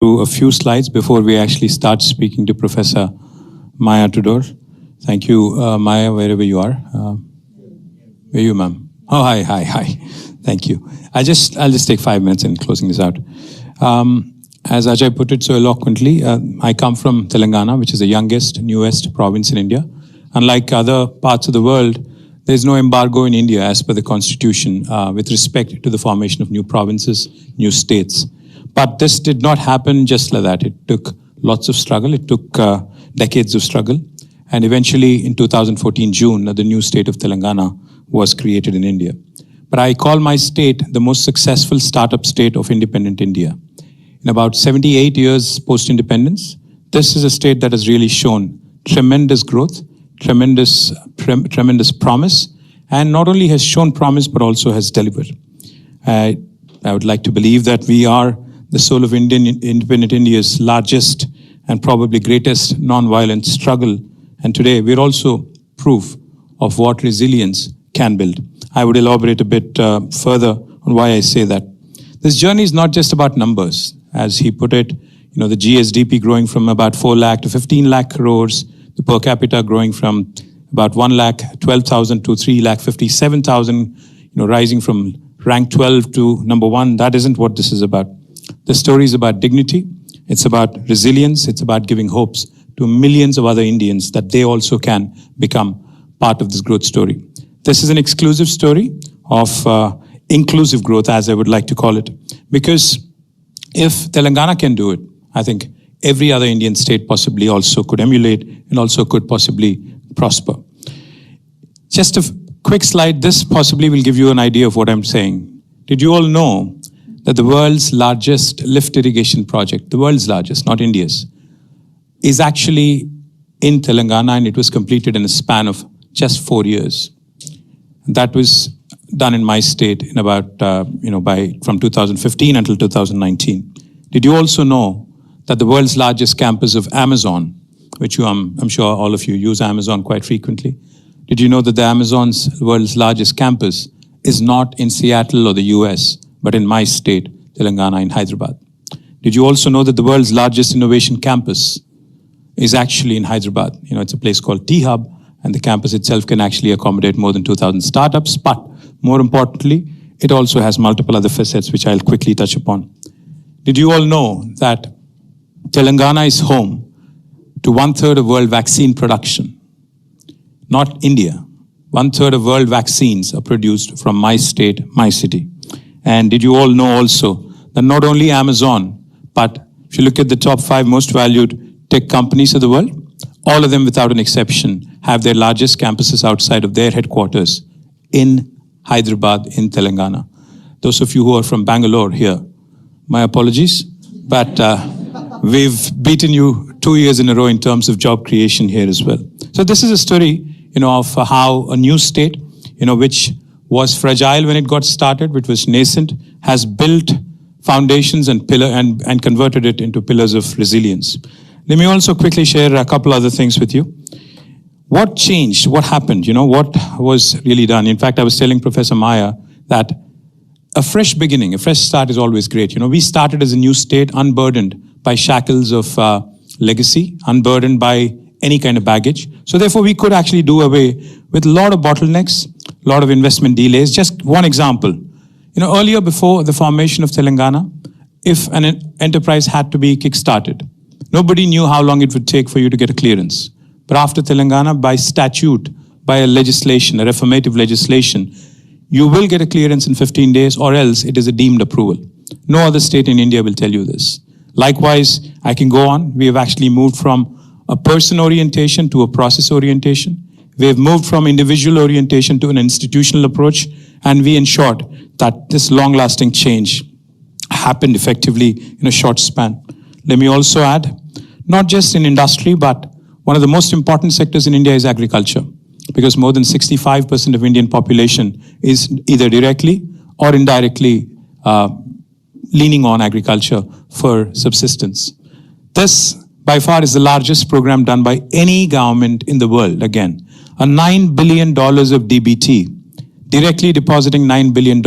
through a few slides before we actually start speaking to Professor Maya Tudor. Thank you, Maya, wherever you are. Where are you, ma'am? Oh, hi. Thank you. I'll just take 5 minutes in closing this out. As Ajay put it so eloquently, I come from Telangana, which is the youngest, newest province in India. Unlike other parts of the world, there's no embargo in India as per the constitution with respect to the formation of new provinces, new states. But this did not happen just like that. It took lots of struggle. It took decades of struggle. And eventually in 2014, June, the new state of Telangana was created in India. But I call my state the most successful startup state of independent India. In about 78 years post-independence, this is a state that has really shown tremendous growth, tremendous promise, and not only has shown promise, but also has delivered. I would like to believe that we are the soul of independent India's largest and probably greatest non-violent struggle. And today we're also proof of what resilience can build. I would elaborate a bit further on why I say that. This journey is not just about numbers. As he put it, the GSDP growing from about 4 lakh to 15 lakh crores, the per capita growing from about 1 lakh 12,000 to 3 lakh 57,000, rising from rank 12 to number 1. That isn't what this is about. The story is about dignity. It's about resilience. It's about giving hopes to millions of other Indians that they also can become part of this growth story. This is an exclusive story of inclusive growth, as I would like to call it, because if Telangana can do it, I think every other Indian state possibly also could emulate and also could possibly prosper. Just a quick slide. This possibly will give you an idea of what I'm saying. Did you all know that the world's largest lift irrigation project, the world's largest, not India's, is actually in Telangana, and it was completed in a span of just 4 years. That was done in my state in about, from 2015 until 2019. Did you also know that the world's largest campus of Amazon, which I'm sure all of you use Amazon quite frequently, did you know that the Amazon's world's largest campus is not in Seattle or the US, but in my state, Telangana, in Hyderabad? Did you also know that the world's largest innovation campus is actually in Hyderabad? It's a place called T-Hub, and the campus itself can actually accommodate more than 2,000 startups. But more importantly, it also has multiple other facets, which I'll quickly touch upon. Did you all know that Telangana is home to 1/3 of world vaccine production? Not India. 1/3 of world vaccines are produced from my state, my city. And did you all know also that not only Amazon, but if you look at the top 5 most valued tech companies of the world, all of them without an exception have their largest campuses outside of their headquarters in Hyderabad, in Telangana. Those of you who are from Bangalore here, my apologies, but we've beaten you 2 years in a row in terms of job creation here as well. So this is a story, of how a new state, which was fragile when it got started, which was nascent, has built foundations and converted it into pillars of resilience. Let me also quickly share a couple other things with you. What changed? What happened? What was really done? In fact, I was telling Professor Maya that a fresh beginning, a fresh start is always great. We started as a new state, unburdened by shackles of legacy, unburdened by any kind of baggage. So therefore, we could actually do away with a lot of bottlenecks, a lot of investment delays. Just one example. Earlier, before the formation of Telangana, if an enterprise had to be kick-started, nobody knew how long it would take for you to get a clearance. But after Telangana, by statute, by a legislation, a reformative legislation, you will get a clearance in 15 days, or else it is a deemed approval. No other state in India will tell you this. Likewise, I can go on. We have actually moved from a person orientation to a process orientation. We have moved from individual orientation to an institutional approach, and we ensured that this long-lasting change happened effectively in a short span. Let me also add, not just in industry, but one of the most important sectors in India is agriculture, because more than 65% of Indian population is either directly or indirectly leaning on agriculture for subsistence. This, by far, is the largest program done by any government in the world. Again, a $9 billion of DBT, directly depositing $9 billion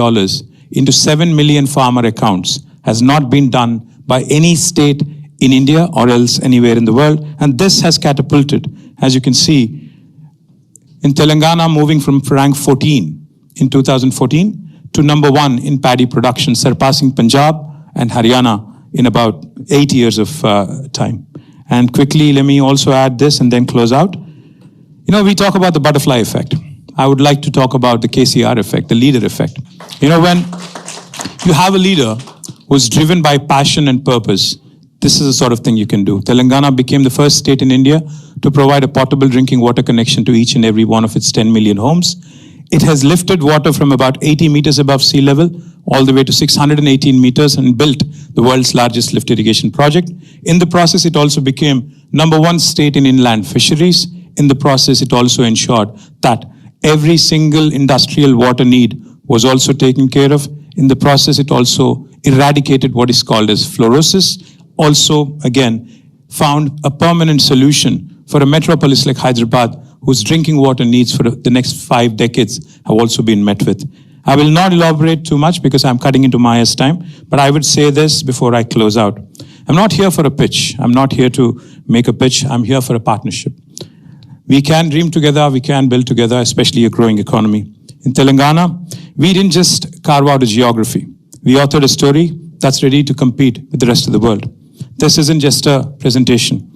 into 7 million farmer accounts, has not been done by any state in India or else anywhere in the world. And this has catapulted, as you can see, in Telangana moving from rank 14 in 2014 to number 1 in paddy production, surpassing Punjab and Haryana in about 8 years of time. And quickly, let me also add this and then close out. You know, we talk about the butterfly effect. I would like to talk about the KCR effect, the leader effect. You know, when you have a leader who's driven by passion and purpose, this is the sort of thing you can do. Telangana became the first state in India to provide a potable drinking water connection to each and every one of its 10 million homes. It has lifted water from about 80 meters above sea level all the way to 618 meters and built the world's largest lift irrigation project. In the process, it also became number 1 state in inland fisheries. In the process, it also ensured that every single industrial water need was also taken care of. In the process, it also eradicated what is called as fluorosis. Also, again, found a permanent solution for a metropolis like Hyderabad, whose drinking water needs for the next 5 decades have also been met with. I will not elaborate too much because I'm cutting into Maya's time, but I would say this before I close out. I'm not here for a pitch. I'm not here to make a pitch. I'm here for a partnership. We can dream together, we can build together, especially a growing economy. In Telangana, we didn't just carve out a geography. We authored a story that's ready to compete with the rest of the world. This isn't just a presentation.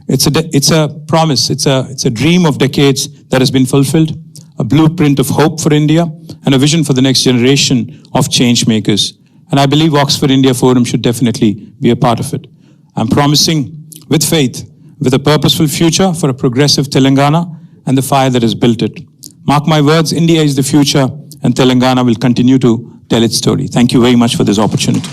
It's a promise, it's a dream of decades that has been fulfilled, a blueprint of hope for India, and a vision for the next generation of change makers. And I believe Oxford India Forum should definitely be a part of it. I'm promising with faith, with a purposeful future for a progressive Telangana and the fire that has built it. Mark my words, India is the future and Telangana will continue to tell its story. Thank you very much for this opportunity.